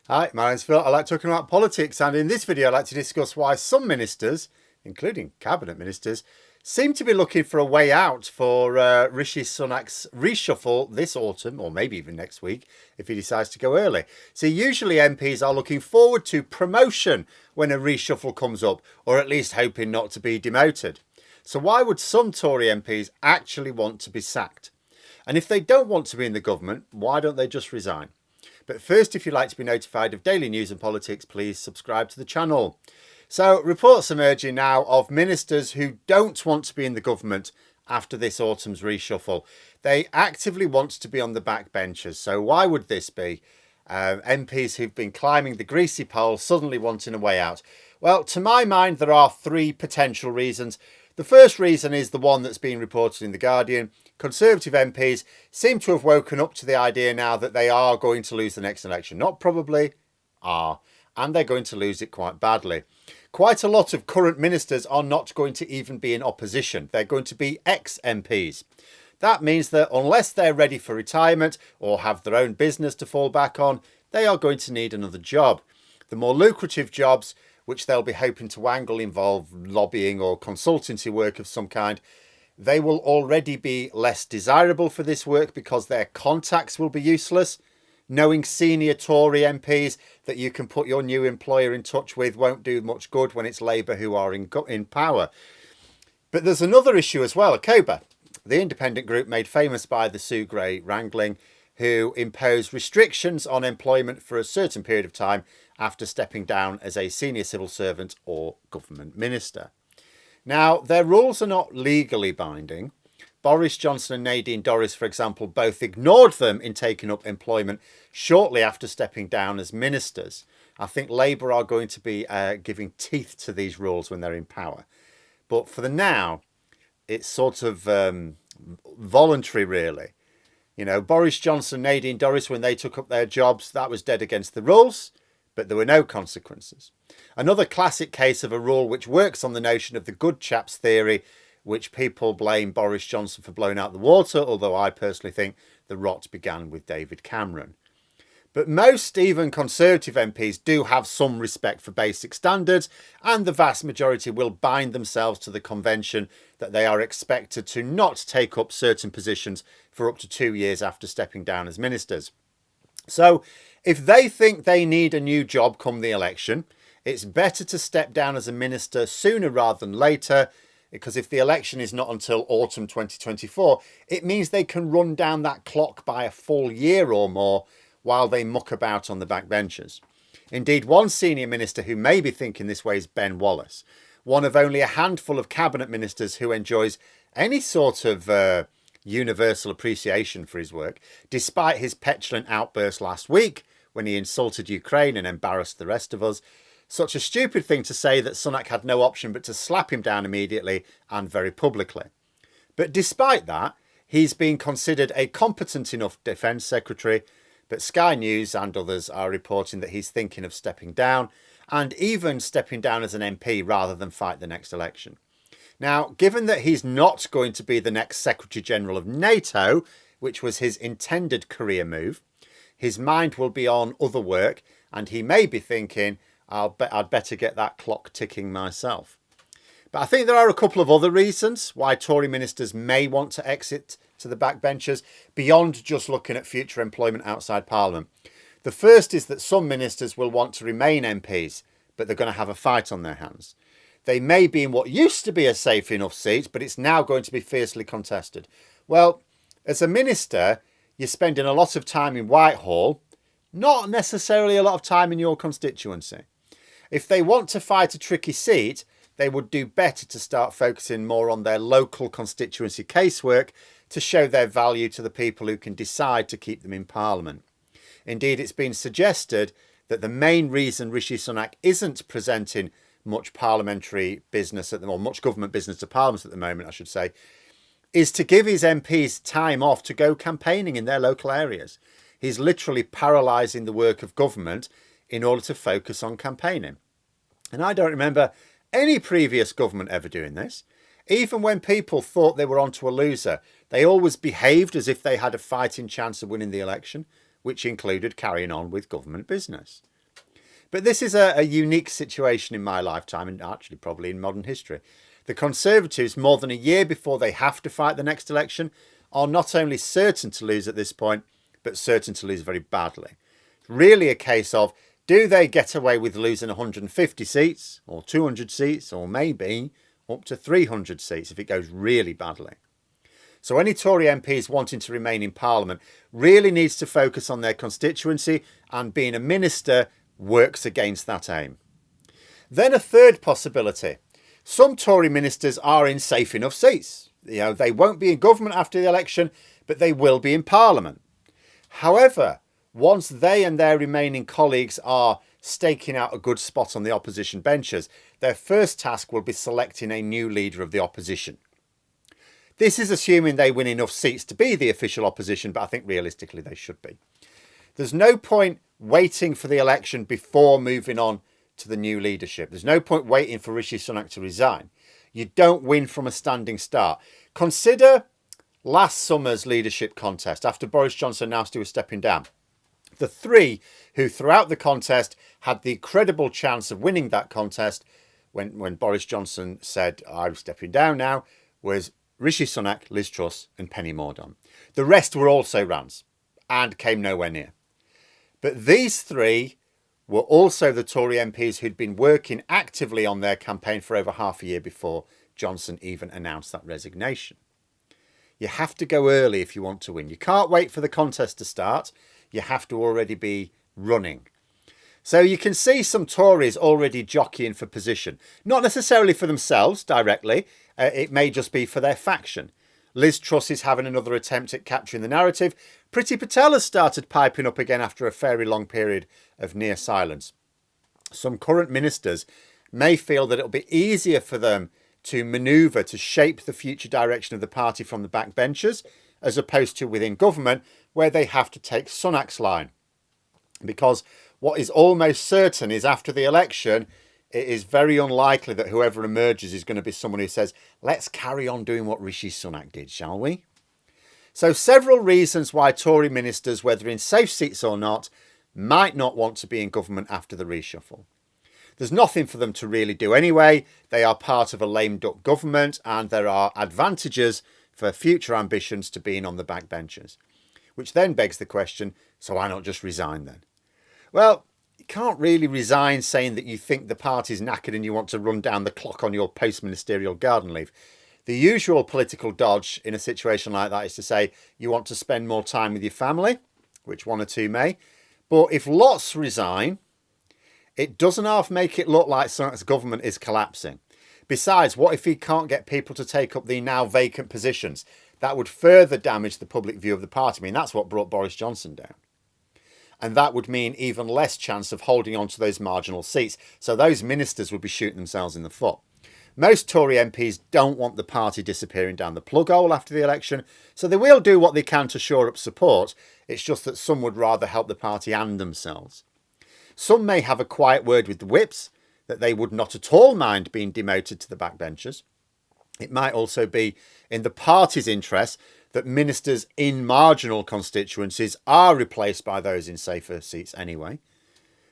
Hi, my name's Phil. I like talking about politics, and in this video I'd like to discuss why some ministers, including cabinet ministers, seem to be looking for a way out for Rishi Sunak's reshuffle this autumn, or maybe even next week if he decides to go early. See, usually MPs are looking forward to promotion when a reshuffle comes up, or at least hoping not to be demoted. So why would some Tory MPs actually want to be sacked? And if they don't want to be in the government, why don't they just resign? But first, if you'd like to be notified of daily news and politics, please subscribe to the channel. So, reports emerging now of ministers who don't want to be in the government after this autumn's reshuffle. They actively want to be on the backbenches. So why would this be? MPs who've been climbing the greasy pole suddenly wanting a way out. Well, to my mind, there are three potential reasons. The first reason is the one that's been reported in The Guardian. Conservative MPs seem to have woken up to the idea now that they are going to lose the next election. Not probably, are. And they're going to lose it quite badly. Quite a lot of current ministers are not going to even be in opposition. They're going to be ex-MPs. That means that unless they're ready for retirement or have their own business to fall back on, they are going to need another job. The more lucrative jobs, which they'll be hoping to wangle, involve lobbying or consultancy work of some kind. They will already be less desirable for this work because their contacts will be useless. Knowing senior Tory MPs that you can put your new employer in touch with won't do much good when it's Labour who are in power. But there's another issue as well. COBA, the independent group made famous by the Sue Gray wrangling, who imposed restrictions on employment for a certain period of time after stepping down as a senior civil servant or government minister. Now, their rules are not legally binding. Boris Johnson and Nadine Dorries, for example, both ignored them in taking up employment shortly after stepping down as ministers. I think Labour are going to be giving teeth to these rules when they're in power. But for the now, it's sort of voluntary, really. You know, Boris Johnson, Nadine Dorries, when they took up their jobs, that was dead against the rules, but there were no consequences. Another classic case of a rule which works on the notion of the good chaps theory, which people blame Boris Johnson for blowing out the water, although I personally think the rot began with David Cameron. But most, even Conservative MPs, do have some respect for basic standards, and the vast majority will bind themselves to the convention that they are expected to not take up certain positions for up to 2 years after stepping down as ministers. So if they think they need a new job come the election, it's better to step down as a minister sooner rather than later, because if the election is not until autumn 2024, it means they can run down that clock by a full year or more while they muck about on the backbenches. Indeed, one senior minister who may be thinking this way is Ben Wallace, one of only a handful of cabinet ministers who enjoys any sort of universal appreciation for his work, despite his petulant outburst last week when he insulted Ukraine and embarrassed the rest of us. Such a stupid thing to say that Sunak had no option but to slap him down immediately and very publicly. But despite that, he's been considered a competent enough Defence Secretary, but Sky News and others are reporting that he's thinking of stepping down, and even stepping down as an MP rather than fight the next election. Now, given that he's not going to be the next Secretary General of NATO, which was his intended career move, his mind will be on other work, and he may be thinking, I'd better get that clock ticking myself. But I think there are a couple of other reasons why Tory ministers may want to exit to the backbenches beyond just looking at future employment outside Parliament. The first is that some ministers will want to remain MPs, but they're going to have a fight on their hands. They may be in what used to be a safe enough seat, but it's now going to be fiercely contested. Well, as a minister, you're spending a lot of time in Whitehall, not necessarily a lot of time in your constituency. If they want to fight a tricky seat, they would do better to start focusing more on their local constituency casework to show their value to the people who can decide to keep them in Parliament. Indeed, it's been suggested that the main reason Rishi Sunak isn't presenting much parliamentary business or much government business to Parliament at the moment, I should say, is to give his MPs time off to go campaigning in their local areas. He's literally paralysing the work of government in order to focus on campaigning. And I don't remember any previous government ever doing this. Even when people thought they were onto a loser, they always behaved as if they had a fighting chance of winning the election, which included carrying on with government business. But this is a unique situation in my lifetime, and actually probably in modern history. The Conservatives, more than a year before they have to fight the next election, are not only certain to lose at this point, but certain to lose very badly. It's really a case of, do they get away with losing 150 seats or 200 seats or maybe up to 300 seats if it goes really badly? So any Tory MPs wanting to remain in Parliament really needs to focus on their constituency, and being a minister works against that aim. Then a third possibility. Some Tory ministers are in safe enough seats. They won't be in government after the election, but they will be in Parliament. However, once they and their remaining colleagues are staking out a good spot on the opposition benches, their first task will be selecting a new leader of the opposition. This is assuming they win enough seats to be the official opposition, but I think realistically they should be. There's no point waiting for the election before moving on to the new leadership. There's no point waiting for Rishi Sunak to resign. You don't win from a standing start. Consider last summer's leadership contest after Boris Johnson announced he was stepping down. The three who throughout the contest had the credible chance of winning that contest when Boris Johnson said, I'm stepping down now, was Rishi Sunak, Liz Truss and Penny Mordaunt. The rest were also rans and came nowhere near. But these three were also the Tory MPs who'd been working actively on their campaign for over half a year before Johnson even announced that resignation. You have to go early if you want to win. You can't wait for the contest to start. You have to already be running. So you can see some Tories already jockeying for position. Not necessarily for themselves directly. It may just be for their faction. Liz Truss is having another attempt at capturing the narrative. Priti Patel has started piping up again after a very long period of near silence. Some current ministers may feel that it'll be easier for them to manoeuvre to shape the future direction of the party from the backbenches, as opposed to within government, where they have to take Sunak's line. Because what is almost certain is after the election, it is very unlikely that whoever emerges is going to be someone who says, let's carry on doing what Rishi Sunak did, shall we? So several reasons why Tory ministers, whether in safe seats or not, might not want to be in government after the reshuffle. There's nothing for them to really do anyway. They are part of a lame duck government, and there are advantages for future ambitions to being on the backbenches. Which then begs the question, so why not just resign then? Well, you can't really resign saying that you think the party's knackered and you want to run down the clock on your post-ministerial garden leave. The usual political dodge in a situation like that is to say you want to spend more time with your family, which one or two may. But if lots resign, it doesn't half make it look like Sunak's government is collapsing. Besides, what if he can't get people to take up the now vacant positions? That would further damage the public view of the party. I mean, that's what brought Boris Johnson down. And that would mean even less chance of holding on to those marginal seats. So those ministers would be shooting themselves in the foot. Most Tory MPs don't want the party disappearing down the plug hole after the election, so they will do what they can to shore up support. It's just that some would rather help the party and themselves. Some may have a quiet word with the whips, that they would not at all mind being demoted to the backbenchers. It might also be in the party's interest that ministers in marginal constituencies are replaced by those in safer seats anyway.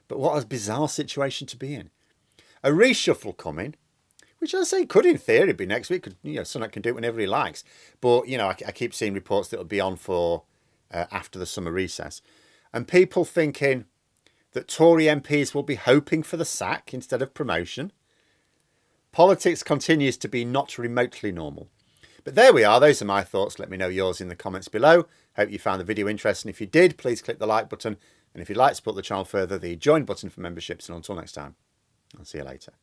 But what a bizarre situation to be in. A reshuffle coming, which I say could in theory be next week. Sunak can do it whenever he likes. But, I keep seeing reports that it'll be on for after the summer recess. And people thinking that Tory MPs will be hoping for the sack instead of promotion. Politics continues to be not remotely normal. But there we are. Those are my thoughts. Let me know yours in the comments below. Hope you found the video interesting. If you did, please click the like button. And if you'd like to support the channel further, the join button for memberships. And until next time, I'll see you later.